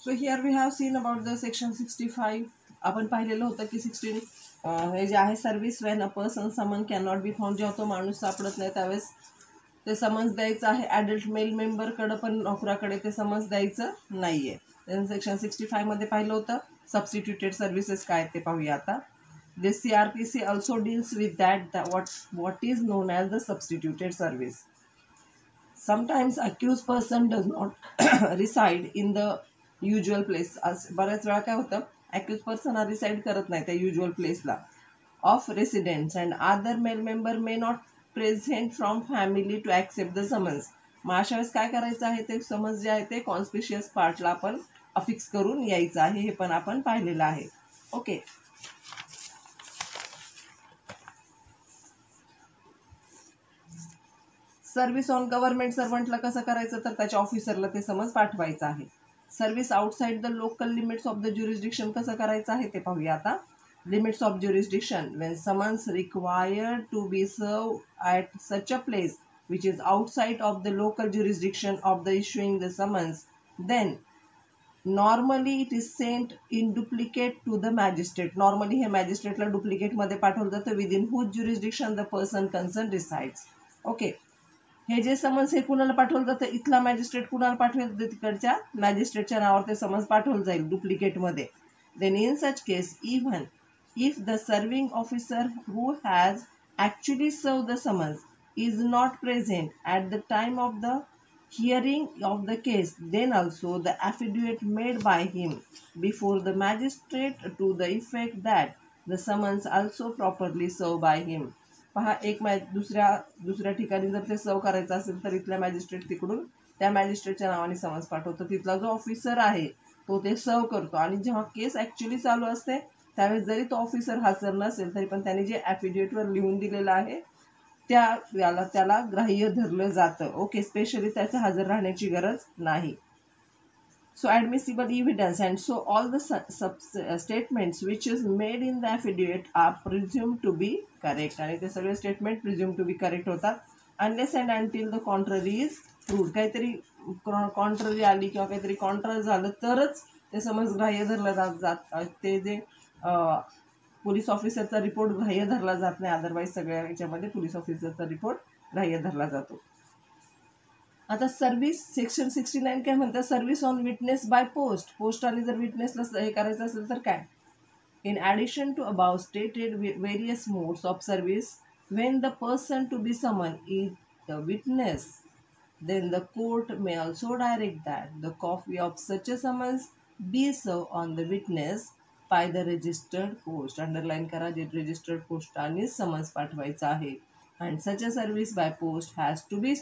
So here we have seen about the section 65. आपण पाहिलेलं होतं की 16 हे जे आहे सर्व्हिस वेन अ पर्सन समन कॅन नॉट बी फाउंड. जेव्हा तो माणूस सापडत नाही त्यावेळेस ते समन्स द्यायचं आहे. ॲडल्ट मेल मेंबरकडं पण नोकराकडे ते समन्स द्यायचं नाही आहे. सेक्शन 65 मध्ये पाहिलं होतं सबस्टिट्यूटेड सर्व्हिसेस काय ते पाहूया आता. The CRPC also deals with that what is known as the substituted service. Sometimes accused person does not reside in the usual place. बऱ्याच वेळा काय होतं, accused person हा reside करत नाही त्या usual placeला of residence and other male member may not present from family to accept the summons. मग अशा वेळेस काय करायचं आहे, ते समन्स जे आहे ते कॉन्स्पिशियस पार्टला आपण अफिक्स करून यायचं आहे. हे पण आपण पाहिलेलं आहे. ओके. सर्व्हिस ऑन गव्हर्नमेंट सर्वंटला कसं करायचं, तर त्याच्या ऑफिसरला ते समज पाठवायचं आहे. Service outside the local limits of the jurisdiction कसं करायचं आहे ते पाहूया आता. Limits of jurisdiction when summons required to be served at such a place which is outside of the local jurisdiction of the issuing the summons, then normally it is sent in duplicate to the magistrate. Normally हे मॅजिस्ट्रेटला डुप्लिकेटमध्ये पाठवलं जातं within whose jurisdiction the person concerned resides. Okay. हे जे summons हे कुणाला पाठवलं जातं, इथला मॅजिस्ट्रेट कुणाला पाठवलं तिकडच्या मॅजिस्ट्रेटच्या नावावर ते समन्स पाठवलं जाईल डुप्लिकेटमध्ये. Then in such case even if the serving officer who has actually served the summons is not present at the time of the hearing of the case, then also the affidavit made by him before the magistrate to the effect that the summons also properly served by him. पहा, एक दुसऱ्या ठिकाणी जर ते सर्व करायचं असेल तर इथल्या मॅजिस्ट्रेट तिकडून त्या मॅजिस्ट्रेटच्या नावाने समन्स पाठवतो. तिथला जो ऑफिसर आहे तो ते सर्व करतो आणि जेव्हा केस ॲक्च्युली चालू असते त्यावेळेस जरी तो ऑफिसर हजर नसेल तरी पण त्याने जे ॲफिडेविटवर लिहून दिलेलं आहे त्याला ग्राह्य धरलं जातं. ओके. स्पेशली त्याचं हजर राहण्याची गरज नाही. So admissible evidence and so all the statements which is made in the affidavit are presumed to be correct. आणि ते सगळे statement presumed to be correct होतात unless and until the contrary is proved. काहीतरी contrary आली किंवा काहीतरी Contra झालं तरच ते समज ग्राह्य धरलं जात. ते जे पोलीस ऑफिसरचा रिपोर्ट ग्राह्य धरला जात नाही. अदरवाईज सगळ्या याच्यामध्ये पोलीस ऑफिसरचा रिपोर्ट ग्राह्य धरला जातो. आता सर्व्हिस सेक्शन 69 काय म्हणतात, service on witness by post. पोस्टाने जर विटनेसला हे करायचं असेल तर काय. In addition to above stated various modes of service when the person to be summoned is the witness, then the court may also direct that the copy of such a summons be served on the witness by the registered post. Underline करा, जे registered पोस्टाने summons पाठवायचं आहे. and such a service by post has to be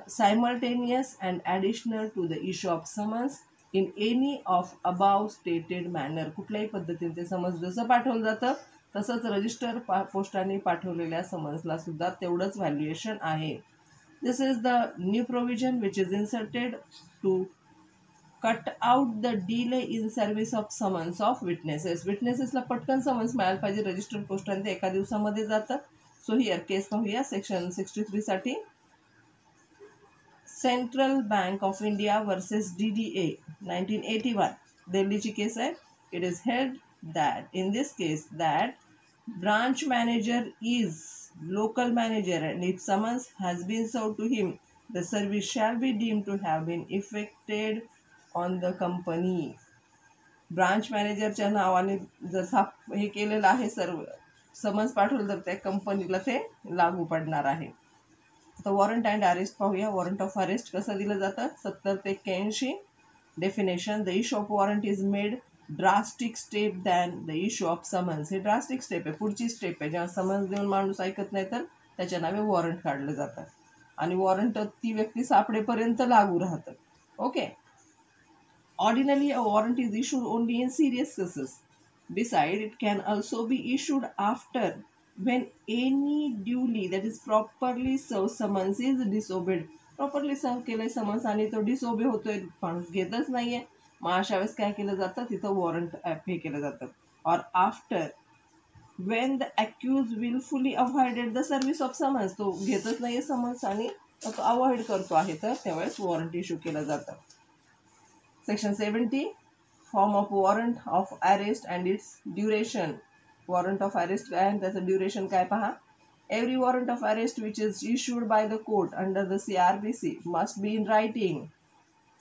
simultaneous and additional to the issue of summons in any of above stated manner. कुठल्याही पद्धतीने ते summons जसं पाठवलं जातं तसंच रजिस्टर पोस्टाने पाठवलेल्या समन्सला सुद्धा तेवढंच व्हॅल्युएशन आहे. This is the new provision which is inserted to cut out the delay in service of summons of witnesses. विटनेसेसला पटकन समन्स मिळायला पाहिजे. रजिस्टर्ड पोस्टाने ते एका दिवसामध्ये जातं. सो हिअर केस पाहूया सेक्शन 63 साठी. Central bank of India versus DDA 1981 दिल्लीची केस आहे. It is held that in this case that branch manager is local manager and if summons has been served to him, the service shall be deemed to have been effected on the company. Branch मॅनेजरच्या नावाने जर हे केलेलं आहे सर्व summons पाठवलं तर त्या कंपनीला ते लागू पडणार आहे. आता वॉरंट अँड अरेस्ट पाहूया. वॉरंट ऑफ अरेस्ट कसं दिलं जातं. 70 ते 81. Definition. The issue of warrant is made drastic step than the issue of summons. हे ड्रास्टिक स्टेप आहे, पुढची स्टेप आहे. जेव्हा समन्स देऊन माणूस ऐकत नाही तर त्याच्या नावे वॉरंट काढलं जातं आणि वॉरंट ती व्यक्ती सापडेपर्यंत लागू राहतं. Okay. Ordinary a warrant is issued only in serious cases. Beside it can also be issued after when any duly that is properly served summons is disobeyed. Properly सर्व केलंय समन्स आणि तो डिसओबे होतोय, माणूस घेतच नाहीये. मग अशा वेळेस काय केलं जातं, तिथं वॉरंट हे केलं जातं. और after when the accused wilfully avoided the service of summons. तो घेतच नाहीये समन्स आणि तो अवॉइड करतो आहे तर त्यावेळेस वॉरंट इश्यू केलं जातं. Section 70, form of warrant of arrest and its duration. Warrant of arrest काय आहे त्याचं ड्युरेशन काय पहा. Every warrant of arrest which is issued by the court under the CRPC must be in writing,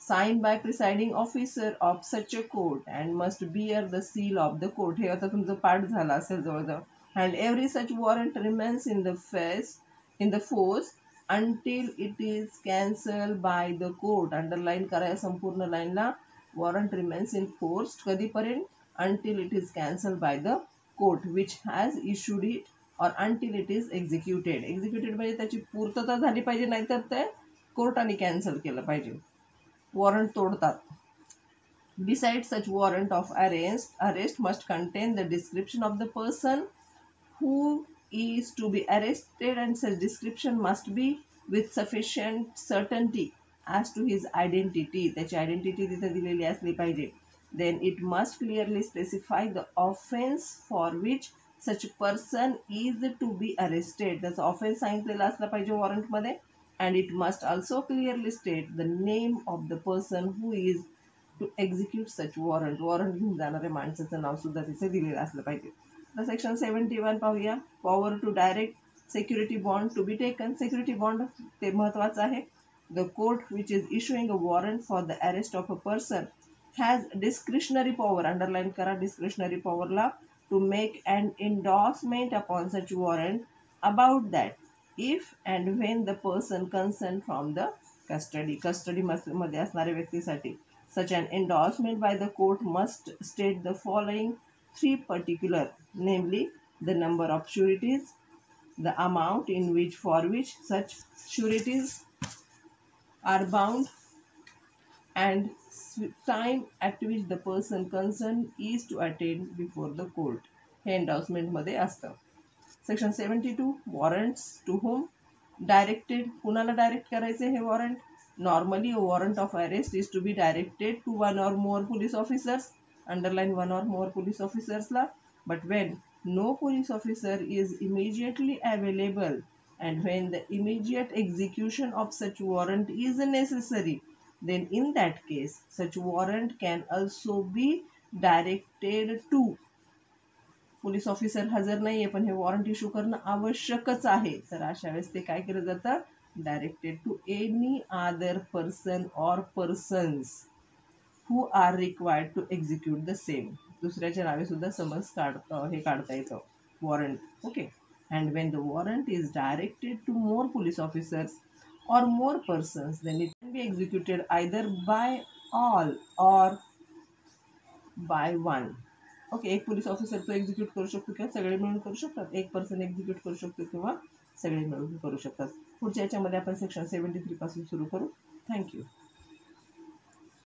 signed by presiding officer of such a court and must bear the seal of the court. हे आता तुमचं पाठ झालं असेल जवळजवळ. And every such warrant remains in the force until it is cancelled by the court. Underline करा या संपूर्ण लाईनला. वॉरंट रिमेन्स इन फोर्स कधीपर्यंत? until it is cancelled by the court which has issued it or until it is executed. Executed म्हणजे त्याची पूर्तता झाली पाहिजे, नाहीतर ते कोर्टाने कॅन्सल केलं पाहिजे. वॉरंट तोडतात. Besides such warrant of arrest must contain the description of the person who is to be arrested, and such description must be with sufficient certainty as to his identity. त्याची identity तिथे दिलेली असली पाहिजे. Then it must clearly specify the offense for which such person is to be arrested. त्याचा offence सांगितलेला असला पाहिजे वॉरंटमध्ये. And it must also clearly state the name of the person who is to execute such warrant. Warrant घेऊन जाणाऱ्या माणसाचं नाव सुद्धा तिथे दिलेलं असलं पाहिजे. तर सेक्शन 71 पाहूया. Power to direct security bond to be taken. Security bond ते महत्त्वाचं आहे. The court which is issuing a warrant for the arrest of a person has discretionary power, underline करा discretionary power ला, to make an endorsement upon such warrant about that if and when the person consent from the custody मध्ये असणाऱ्या व्यक्तीसाठी. Such an endorsement by the court must state the following three particular, namely the number of sureties, the amount in which for which such sureties are bound, and time at which the person concerned is to attend before the court. हे endorsement मध्ये असतं. Section 72, warrants to whom directed. कुणाला direct करायचे हे warrant? Normally warrant of arrest is to be directed to one or more police officers. Underline one or more police ऑफिसर्सला. But when no police officer is immediately available and when the immediate execution of such warrant is necessary, then in that case such warrant can also be directed to. Police officer हजर नाहीये पण हे warrant issue करणं आवश्यकच आहे, तर अशा वेळेस ते काय केलं जातं? Directed to any other person or persons who are required to execute the same. दुसऱ्याच्या नावे सुद्धा समज हे काढता येतं warrant. Okay. And when the warrant is directed to more police officers or more persons, then it can be executed either by all or by one. Okay, एक police officer तो execute करू शकतो किंवा सगळे मिळून करू शकतात. एक पर्सन एक्झिक्यूट करू शकतो किंवा सगळे मिळून करू शकतात. पुढच्या याच्यामध्ये आपण सेक्शन 73 पासून सुरू करू. थँक्यू.